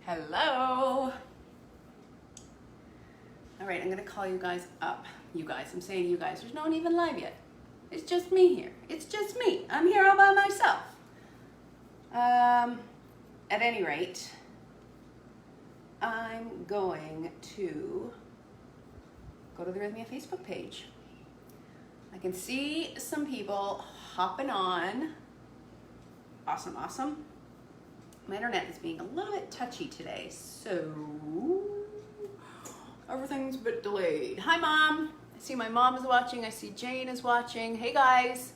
Hello. All right, I'm gonna call you guys up. You guys, I'm saying you guys. There's no one even live yet. It's just me here. It's just me. I'm here all by myself. At any rate, I'm going to go to the Rythmia Facebook page. I can see some people hopping on. Awesome, awesome. My internet is being a little bit touchy today, so everything's a bit delayed. Hi, Mom. I see my mom is watching. I see Jane is watching. Hey, guys.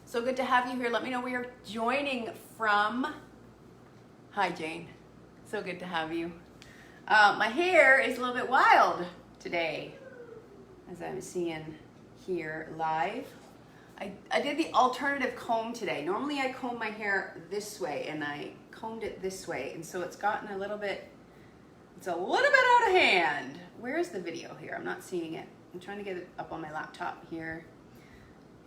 So good to have you here. Let me know where you're joining from. Hi, Jane. So good to have you. My hair is a little bit wild today, as I'm seeing here live. I did the alternative comb today. Normally I comb my hair this way, and I combed it this way, and so it's gotten a little bit out of hand. Where's the video here? I'm not seeing it. I'm trying to get it up on my laptop here.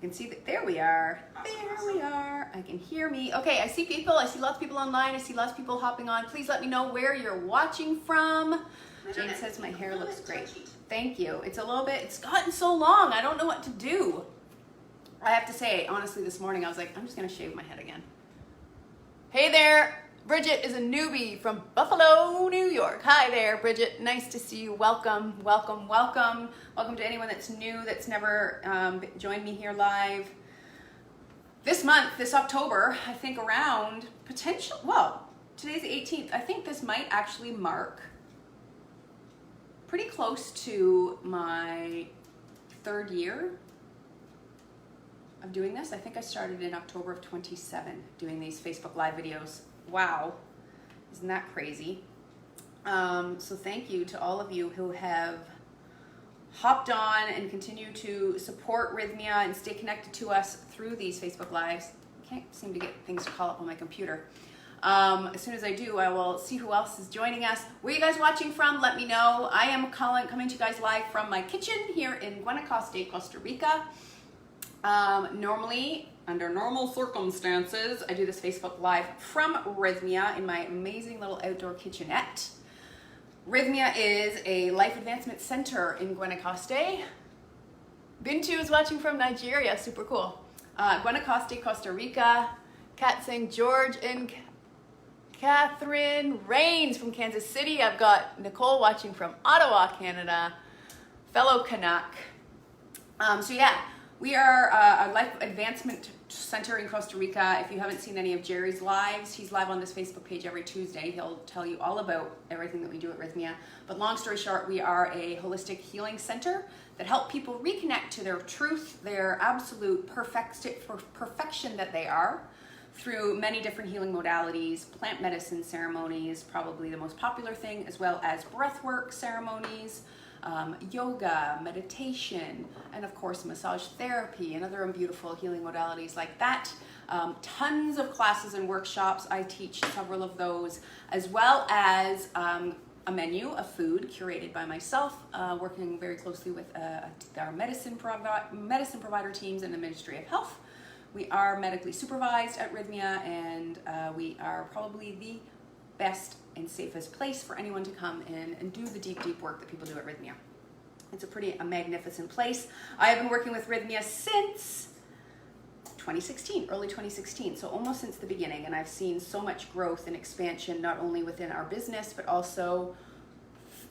You can see that. There we are. There we are. I can hear me. Okay, I see people. I see lots of people online. I see lots of people hopping on. Please let me know where you're watching from. Jane says my hair looks great. Thank you. It's gotten so long. I don't know what to do. I have to say, honestly, this morning I was like, I'm just going to shave my head again. Hey there. Bridget is a newbie from Buffalo, New York. Hi there, Bridget. Nice to see you. Welcome, welcome, welcome. Welcome to anyone that's new, that's never joined me here live. This month, this October, I think around today's the 18th. I think this might actually mark pretty close to my 3rd year of doing this. I think I started in October of 27 doing these Facebook Live videos. Wow, isn't that crazy? So thank you to all of you who have hopped on and continue to support Rythmia and stay connected to us through these Facebook Lives. I can't seem to get things to call up on my computer. As soon as I do, I will see who else is joining us. Where are you guys watching from? Let me know. I am coming to you guys live from my kitchen here in Guanacaste, Costa Rica. Normally, under normal circumstances, I do this Facebook Live from Rythmia in my amazing little outdoor kitchenette. Rythmia is a life advancement center in Guanacaste. Bintu is watching from Nigeria, super cool. Guanacaste, Costa Rica. Kat saying George and Catherine. Rains from Kansas City. I've got Nicole watching from Ottawa, Canada. Fellow Canuck. So yeah. We are a life advancement center in Costa Rica. If you haven't seen any of Jerry's lives, he's live on this Facebook page every Tuesday. He'll tell you all about everything that we do at Rythmia. But long story short, we are a holistic healing center that help people reconnect to their truth, their absolute perfection that they are, through many different healing modalities, plant medicine ceremonies, probably the most popular thing, as well as breathwork ceremonies, yoga, meditation, and of course massage therapy and other beautiful healing modalities like that. Tons of classes and workshops. I teach several of those, as well as a menu of food curated by myself, working very closely with our medicine provider teams and the Ministry of Health. We are medically supervised at Rythmia, and we are probably the best and safest place for anyone to come in and do the deep, deep work that people do at Rythmia. It's a magnificent place. I have been working with Rythmia since 2016, early 2016, so almost since the beginning, and I've seen so much growth and expansion, not only within our business, but also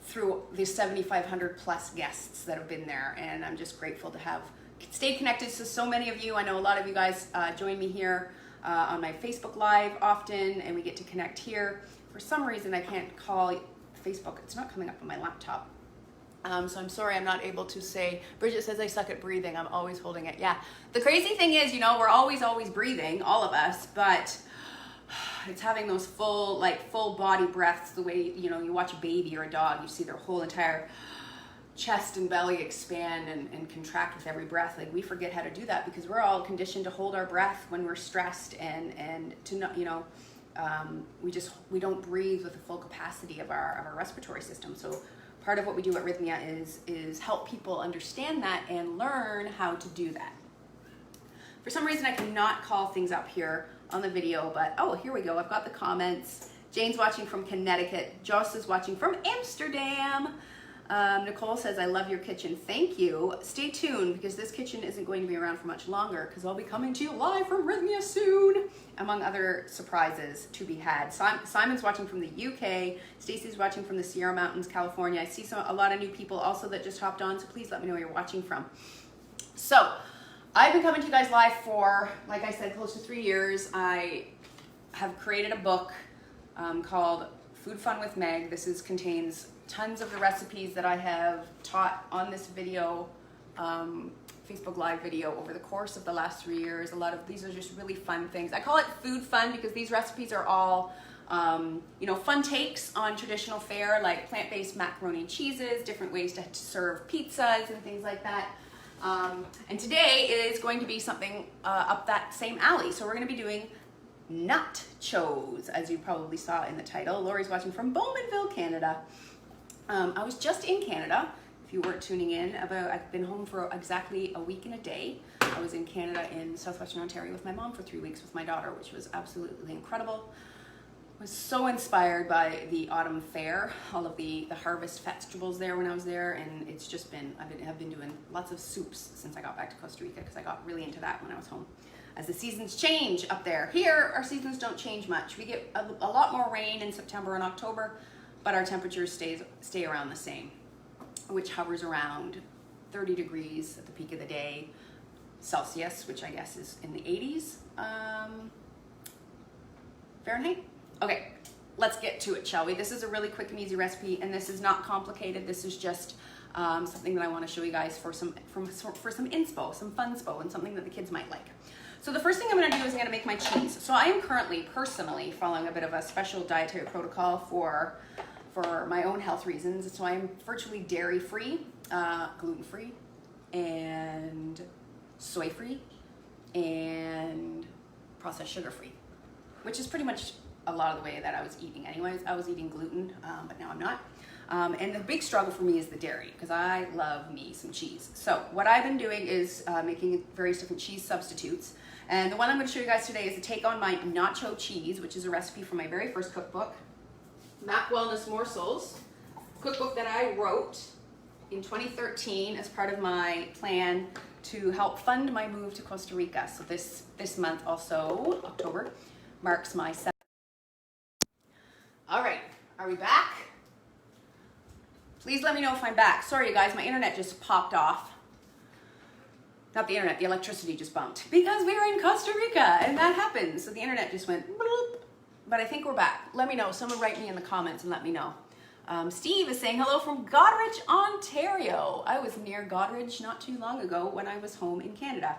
through the 7,500 plus guests that have been there, and I'm just grateful to have stayed connected to so many of you. I know a lot of you guys join me here on my Facebook Live often, and we get to connect here. For some reason, I can't call Facebook. It's not coming up on my laptop. So I'm sorry I'm not able to say. Bridget says I suck at breathing. I'm always holding it. Yeah. The crazy thing is, we're always breathing, all of us, but it's having those full body breaths, the way, you watch a baby or a dog, you see their whole entire chest and belly expand and contract with every breath. Like, we forget how to do that because we're all conditioned to hold our breath when we're stressed and to not, we don't breathe with the full capacity of our respiratory system. So part of what we do at Rythmia is help people understand that and learn how to do that. For some reason, I cannot call things up here on the video, but oh, here we go. I've got the comments. Jane's watching from Connecticut. Joss is watching from Amsterdam. Nicole says, I love your kitchen. Thank you. Stay tuned because this kitchen isn't going to be around for much longer because I'll be coming to you live from Rythmia soon, among other surprises to be had. Simon's watching from the UK. Stacey's watching from the Sierra Mountains, California. I see a lot of new people also that just hopped on, so please let me know where you're watching from. So I've been coming to you guys live for, like I said, close to 3 years. I have created a book called Food Fun with Meg. This contains tons of the recipes that I have taught on this video, Facebook Live video over the course of the last 3 years. A lot of these are just really fun things. I call it food fun because these recipes are all, you know, fun takes on traditional fare, like plant-based macaroni and cheeses, different ways to serve pizzas and things like that. And today is going to be something up that same alley. So we're going to be doing Notchos, as you probably saw in the title. Lori's watching from Bowmanville, Canada. I was just in Canada, if you weren't tuning in. I've been home for exactly a week and a day. I was in Canada in southwestern Ontario with my mom for 3 weeks with my daughter, which was absolutely incredible. I was so inspired by the autumn fair, all of the harvest vegetables there when I was there, and it's just been, I've been doing lots of soups since I got back to Costa Rica because I got really into that when I was home. As the seasons change up there. Here, our seasons don't change much. We get a lot more rain in September and October, but our temperatures stay around the same, which hovers around 30 degrees at the peak of the day, Celsius, which I guess is in the 80s, Fahrenheit. Okay, let's get to it, shall we? This is a really quick and easy recipe, and this is not complicated. This is just something that I want to show you guys for some inspo, some funspo, and something that the kids might like. So the first thing I'm going to do is I'm going to make my cheese. So I am currently, personally, following a bit of a special dietary protocol for my own health reasons. So I'm virtually dairy-free, gluten-free, and soy-free, and processed sugar-free, which is pretty much a lot of the way that I was eating anyways. I was eating gluten, but now I'm not. And the big struggle for me is the dairy, because I love me some cheese. So what I've been doing is making various different cheese substitutes. And the one I'm going to show you guys today is a take on my nacho cheese, which is a recipe from my very first cookbook, Mac Wellness Morsels, cookbook that I wrote in 2013 as part of my plan to help fund my move to Costa Rica. So this month also, October, marks my 7th. All right, are we back? Please let me know if I'm back. Sorry, you guys, my internet just popped off. Not the internet, the electricity just bumped because we were in Costa Rica and that happens. So the internet just went bloop. But I think we're back. Let me know. Someone write me in the comments and let me know. Steve is saying hello from Goderich, Ontario. I was near Goderich not too long ago when I was home in Canada.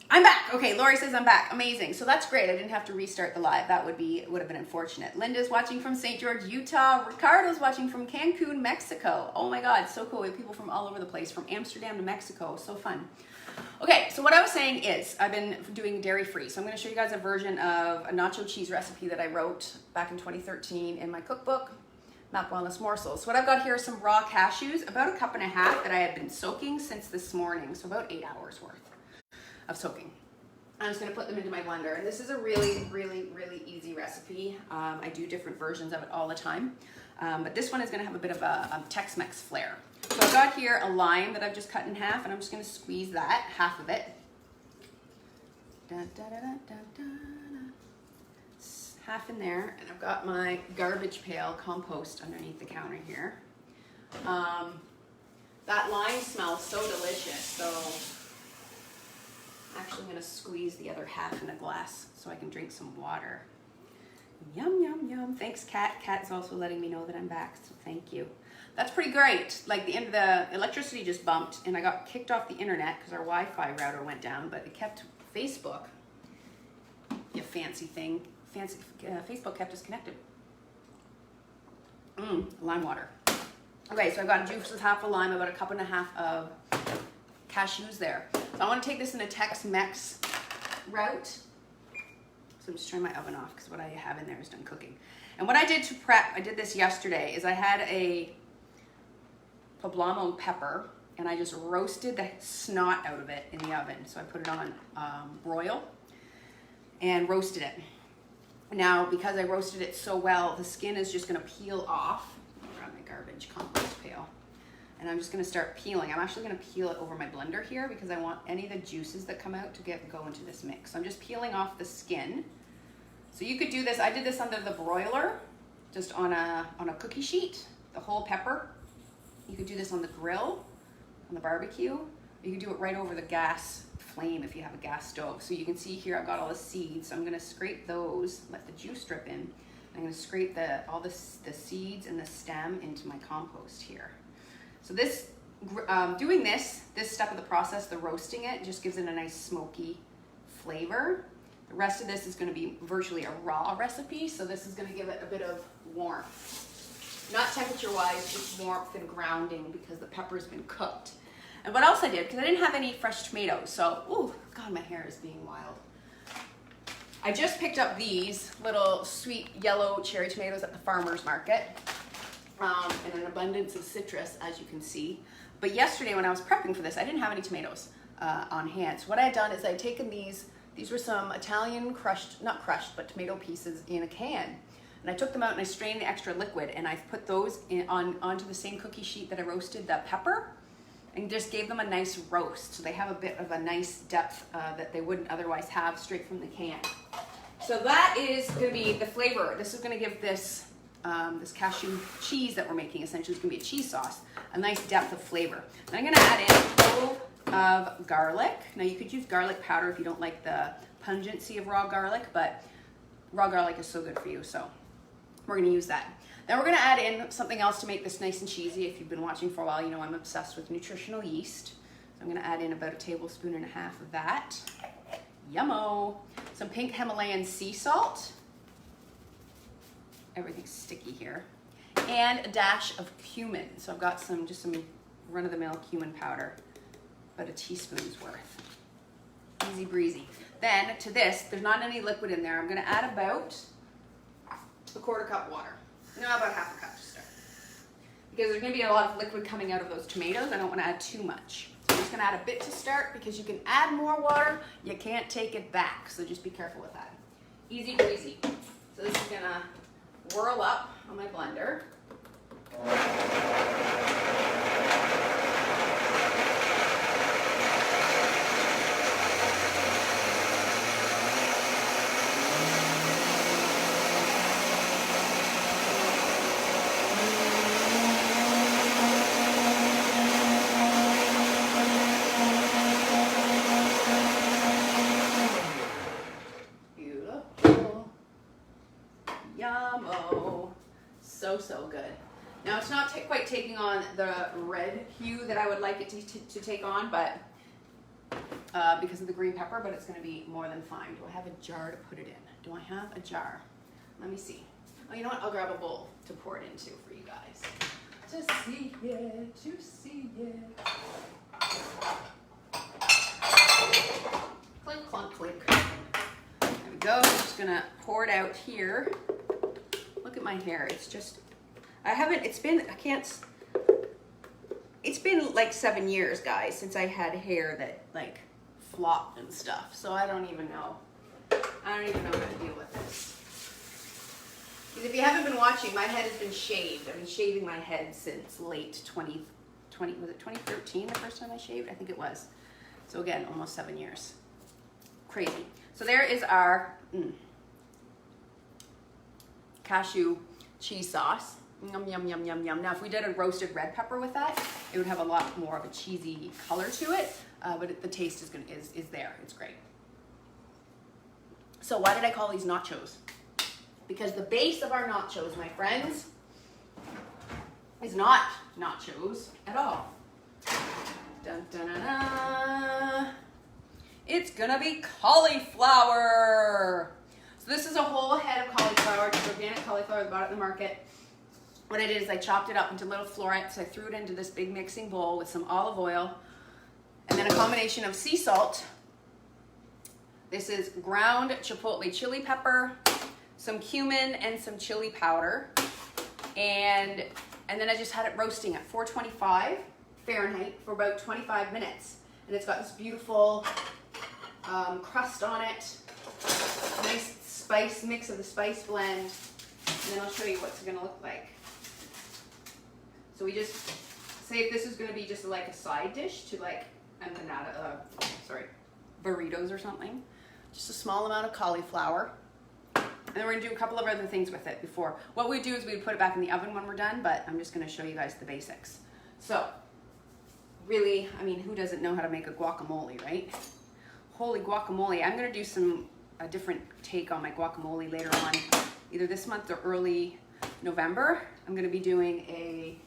I'm back. Okay, Lori says I'm back. Amazing. So that's great. I didn't have to restart the live. That would have been unfortunate. Linda's watching from St. George, Utah. Ricardo's watching from Cancun, Mexico. Oh my God, so cool. We have people from all over the place, from Amsterdam to Mexico. So fun. Okay, so what I was saying is I've been doing dairy-free. So I'm going to show you guys a version of a nacho cheese recipe that I wrote back in 2013 in my cookbook, Mac Wellness Morsels. So what I've got here are some raw cashews, about 1.5 cups that I had been soaking since this morning. So about 8 hours worth of soaking. I'm just going to put them into my blender. And this is a really, really, really easy recipe. I do different versions of it all the time. But this one is going to have a bit of a Tex-Mex flair. So I've got here a lime that I've just cut in half, and I'm just going to squeeze that, half of it. Half in there, and I've got my garbage pail compost underneath the counter here. That lime smells so delicious, so I'm actually going to squeeze the other half in a glass so I can drink some water. Yum, yum, yum. Thanks, Kat. Kat's also letting me know that I'm back, so thank you. That's pretty great. Like the end of the electricity just bumped and I got kicked off the internet because our Wi-Fi router went down, but it kept Facebook, you fancy thing. Facebook kept us connected. Lime water. Okay, so I've got a juice with half a lime, about 1.5 cups of cashews there. So I want to take this in a Tex-Mex route. So I'm just turning my oven off because what I have in there is done cooking. And what I did to prep, I did this yesterday, is I had a poblano pepper and I just roasted the snot out of it in the oven. So I put it on broil and roasted it. Now, because I roasted it so well, the skin is just gonna peel off. I'll grab my garbage compost pail. And I'm just gonna start peeling. I'm actually gonna peel it over my blender here because I want any of the juices that come out to go into this mix. So I'm just peeling off the skin. So you could do this, I did this under the broiler, just on a cookie sheet, the whole pepper. You could do this on the grill, on the barbecue. You can do it right over the gas flame if you have a gas stove. So you can see here I've got all the seeds. So I'm gonna scrape those, let the juice drip in. I'm gonna scrape all the seeds and the stem into my compost here. So this, doing this step of the process, the roasting it, just gives it a nice smoky flavor. The rest of this is gonna be virtually a raw recipe, so this is gonna give it a bit of warmth. Not temperature-wise, just warmth and grounding because the pepper's been cooked. And what else I did, because I didn't have any fresh tomatoes, so, ooh, God, my hair is being wild. I just picked up these little sweet yellow cherry tomatoes at the farmer's market, and an abundance of citrus, as you can see. But yesterday when I was prepping for this, I didn't have any tomatoes on hand. So what I had done is I had taken these were some Italian not crushed, but tomato pieces in a can. And I took them out and I strained the extra liquid, and I put those onto the same cookie sheet that I roasted the pepper, and just gave them a nice roast. So they have a bit of a nice depth that they wouldn't otherwise have straight from the can. So that is gonna be the flavor. This is gonna give this, this cashew cheese that we're making, essentially is gonna be a cheese sauce, a nice depth of flavor. Then I'm gonna add in a clove of garlic. Now you could use garlic powder if you don't like the pungency of raw garlic, but raw garlic is so good for you, so we're gonna use that. Then we're gonna add in something else to make this nice and cheesy. If you've been watching for a while, you know I'm obsessed with nutritional yeast. So I'm gonna add in about 1.5 tablespoons of that. Yummo. Some pink Himalayan sea salt. Everything's sticky here. And a dash of cumin. So I've got just some run-of-the-mill cumin powder, about a teaspoon's worth. Easy breezy. Then to this, there's not any liquid in there. I'm gonna add about 1/4 cup water. No, about 1/2 cup to start. Because there's gonna be a lot of liquid coming out of those tomatoes. I don't wanna add too much. So I'm just gonna add a bit to start because you can add more water, you can't take it back. So just be careful with that. Easy breezy. So this is gonna whirl up on my blender. So good. Now it's not quite taking on the red hue that I would like it to take on, but because of the green pepper, but it's going to be more than fine. Do I have a jar to put it in? Do I have a jar? Let me see. Oh, you know what? I'll grab a bowl to pour it into for you guys. To see it, to see it. Clink, clunk, clink. There we go. I'm just going to pour it out here. Look at my hair. It's just, it's been like 7 years, guys, since I had hair that like flopped and stuff. So I don't even know how to deal with this. Because if you haven't been watching, my head has been shaved. I've been shaving my head since late 2020, was it 2013 the first time I shaved? I think it was. So again, almost 7 years. Crazy. So there is our cashew cheese sauce. Yum, yum, yum, yum, yum. Now, if we did a roasted red pepper with that, it would have a lot more of a cheesy color to it, but the taste is there. It's great. So why did I call these nachos? Because the base of our nachos, my friends, is not nachos at all. Dun, dun, dun, dun. It's gonna be cauliflower. So this is a whole head of cauliflower, just organic cauliflower I bought at the market. What I did is I chopped it up into little florets. I threw it into this big mixing bowl with some olive oil and then a combination of sea salt. This is ground chipotle chili pepper, some cumin and some chili powder. And then I just had it roasting at 425 Fahrenheit for about 25 minutes. And it's got this beautiful crust on it. Nice spice mix of the spice blend, and then I'll show you what's gonna look like. So we just say if this is gonna be just like a side dish to like burritos or something. Just a small amount of cauliflower. And then we're gonna do a couple of other things with it before. What we do is we put it back in the oven when we're done, but I'm just gonna show you guys the basics. So, really, I mean, who doesn't know how to make a guacamole, right? Holy guacamole. I'm gonna do a different take on my guacamole later on, either this month or early November. I'm gonna be doing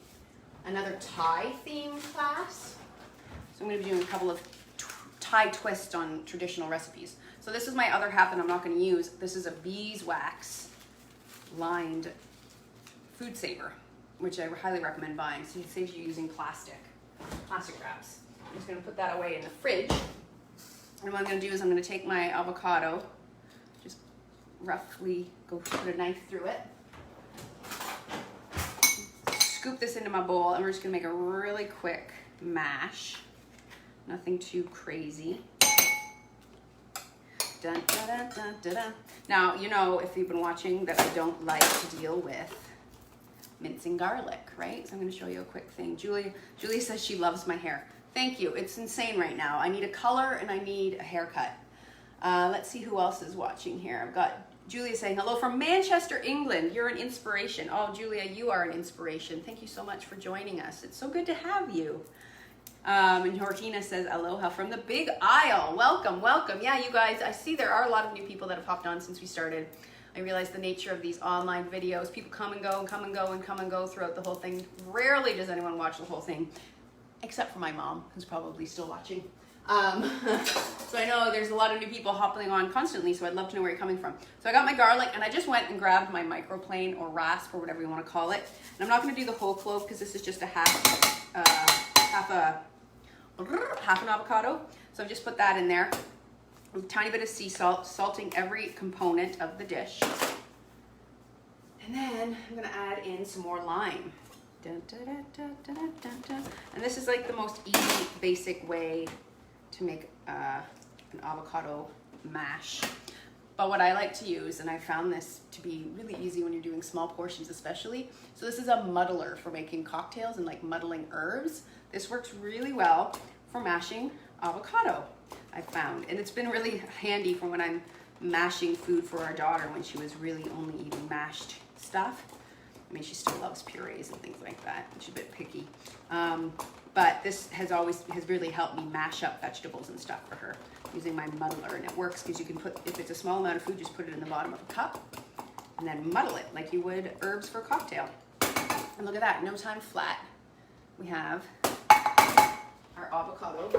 another Thai theme class. So I'm gonna be doing a couple of Thai twists on traditional recipes. So this is my other half that I'm not gonna use. This is a beeswax lined food saver, which I highly recommend buying. So it saves you using plastic wraps. I'm just gonna put that away in the fridge. And what I'm gonna do is I'm gonna take my avocado, just roughly go put a knife through it, scoop this into my bowl, and we're just gonna make a really quick mash. Nothing too crazy. Dun, dun, dun, dun, dun, dun. Now, you know, if you've been watching, that I don't like to deal with mincing garlic, right? So I'm gonna show you a quick thing. Julie says she loves my hair. Thank you, it's insane right now. I need a color and I need a haircut. Let's see who else is watching here. I've got Julia saying, hello from Manchester, England. You're an inspiration. Oh, Julia, you are an inspiration. Thank you so much for joining us. It's so good to have you. And Hortina says, aloha from the Big Isle. Welcome, welcome. Yeah, you guys, I see there are a lot of new people that have hopped on since we started. I realize the nature of these online videos. People come and go and come and go and come and go throughout the whole thing. Rarely does anyone watch the whole thing, except for my mom, who's probably still watching. So I know there's a lot of new people hopping on constantly, so I'd love to know where you're coming from. So I got my garlic, and I just went and grabbed my microplane or rasp, or whatever you want to call it. And I'm not going to do the whole clove because this is just a half an avocado. So I've just put that in there. A tiny bit of sea salt, salting every component of the dish. And then I'm going to add in some more lime. Dun, dun, dun, dun, dun, dun, dun. And this is like the most easy, basic way to make an avocado mash. But what I like to use, and I found this to be really easy when you're doing small portions especially, so this is a muddler for making cocktails and like muddling herbs. This works really well for mashing avocado, I found. And it's been really handy for when I'm mashing food for our daughter when she was really only eating mashed stuff. I mean, she still loves purees and things like that. She's a bit picky. But this has really helped me mash up vegetables and stuff for her using my muddler. And it works because you can put, if it's a small amount of food, just put it in the bottom of a cup and then muddle it like you would herbs for a cocktail. And look at that, no time flat. We have our avocado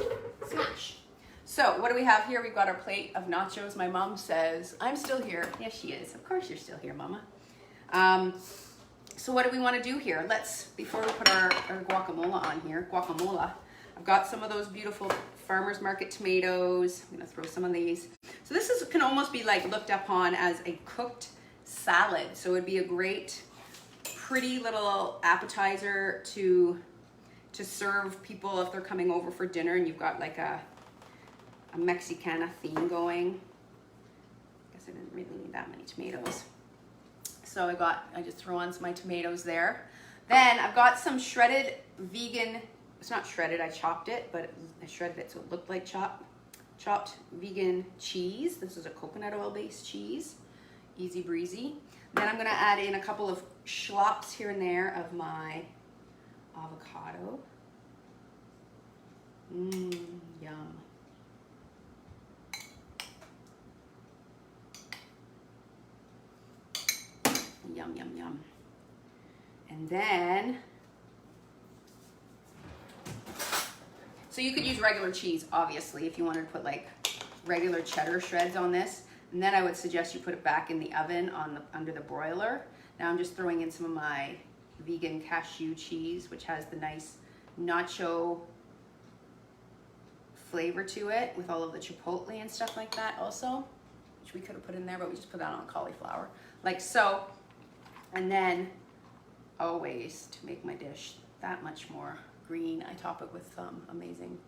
smash. So what do we have here? We've got our plate of nachos. My mom says, I'm still here. Yes, she is. Of course you're still here, Mama. So what do we want to do here? Before we put our guacamole on here, I've got some of those beautiful farmer's market tomatoes. I'm going to throw some of these. So this can almost be like looked upon as a cooked salad. So it'd be a great, pretty little appetizer to serve people if they're coming over for dinner and you've got like a Mexicana theme going. I guess I didn't really need that many tomatoes. So I just throw on some of my tomatoes there. Then I've got some shredded vegan, it's not shredded, I chopped it, but I shredded it so it looked like chopped vegan cheese. This is a coconut oil based cheese, easy breezy. Then I'm gonna add in a couple of schlocks here and there of my avocado. Yum. Yum, yum, yum. And then, so you could use regular cheese, obviously, if you wanted to put like regular cheddar shreds on this. And then I would suggest you put it back in the oven under the broiler. Now I'm just throwing in some of my vegan cashew cheese, which has the nice nacho flavor to it with all of the chipotle and stuff like that also, which we could have put in there, but we just put that on cauliflower, like so. And then always, to make my dish that much more green, I top it with some amazing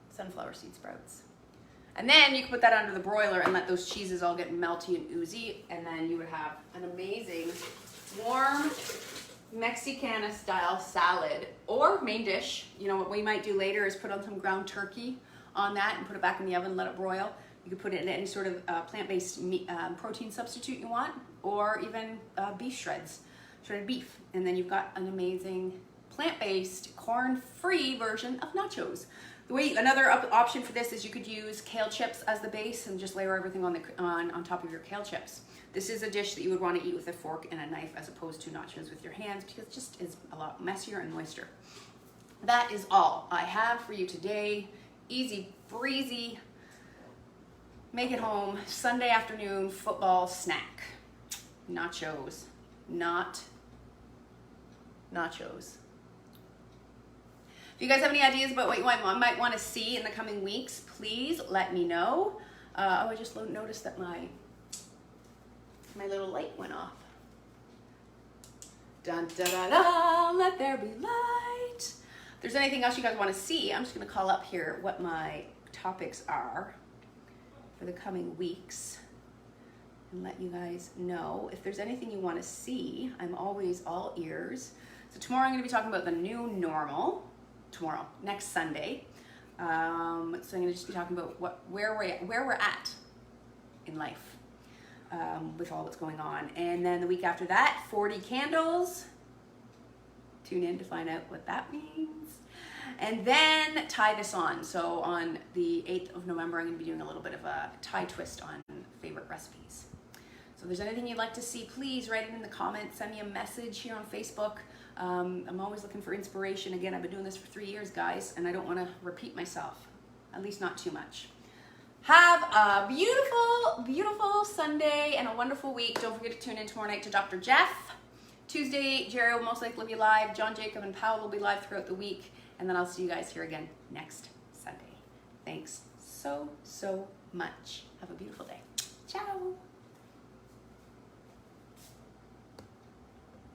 sunflower seed sprouts. And then you can put that under the broiler and let those cheeses all get melty and oozy, and then you would have an amazing warm Mexicana style salad or main dish. You know, what we might do later is put on some ground turkey on that and put it back in the oven, let it broil. You could put it in any sort of plant-based meat, protein substitute you want, or even beef shreds, shredded beef. And then you've got an amazing plant-based, corn-free version of nachos. Another option for this is you could use kale chips as the base and just layer everything on top of your kale chips. This is a dish that you would want to eat with a fork and a knife as opposed to nachos with your hands, because it just is a lot messier and moister. That is all I have for you today. Easy breezy, make it home, Sunday afternoon football snack. Nachos, not nachos. If you guys have any ideas about what you might want to see in the coming weeks, please let me know. I just noticed that my little light went off. Dun da da da, let there be light. If there's anything else you guys want to see, I'm just going to call up here what my topics are for the coming weeks and let you guys know. If there's anything you want to see, I'm always all ears. So tomorrow I'm going to be talking about the new normal. Tomorrow, next Sunday. So I'm going to just be talking about where we're at in life with all that's going on. And then the week after that, 40 candles. Tune in to find out what that means. And then tie this on. So on the 8th of November, I'm going to be doing a little bit of a tie twist on favorite recipes. So if there's anything you'd like to see, please write it in the comments. Send me a message here on Facebook. I'm always looking for inspiration. Again, I've been doing this for 3 years, guys, and I don't want to repeat myself, at least not too much. Have a beautiful, beautiful Sunday and a wonderful week. Don't forget to tune in tomorrow night to Dr. Jeff. Tuesday, Jerry will most likely be live. John, Jacob, and Powell will be live throughout the week. And then I'll see you guys here again next Sunday. Thanks so, so much. Have a beautiful day. Ciao.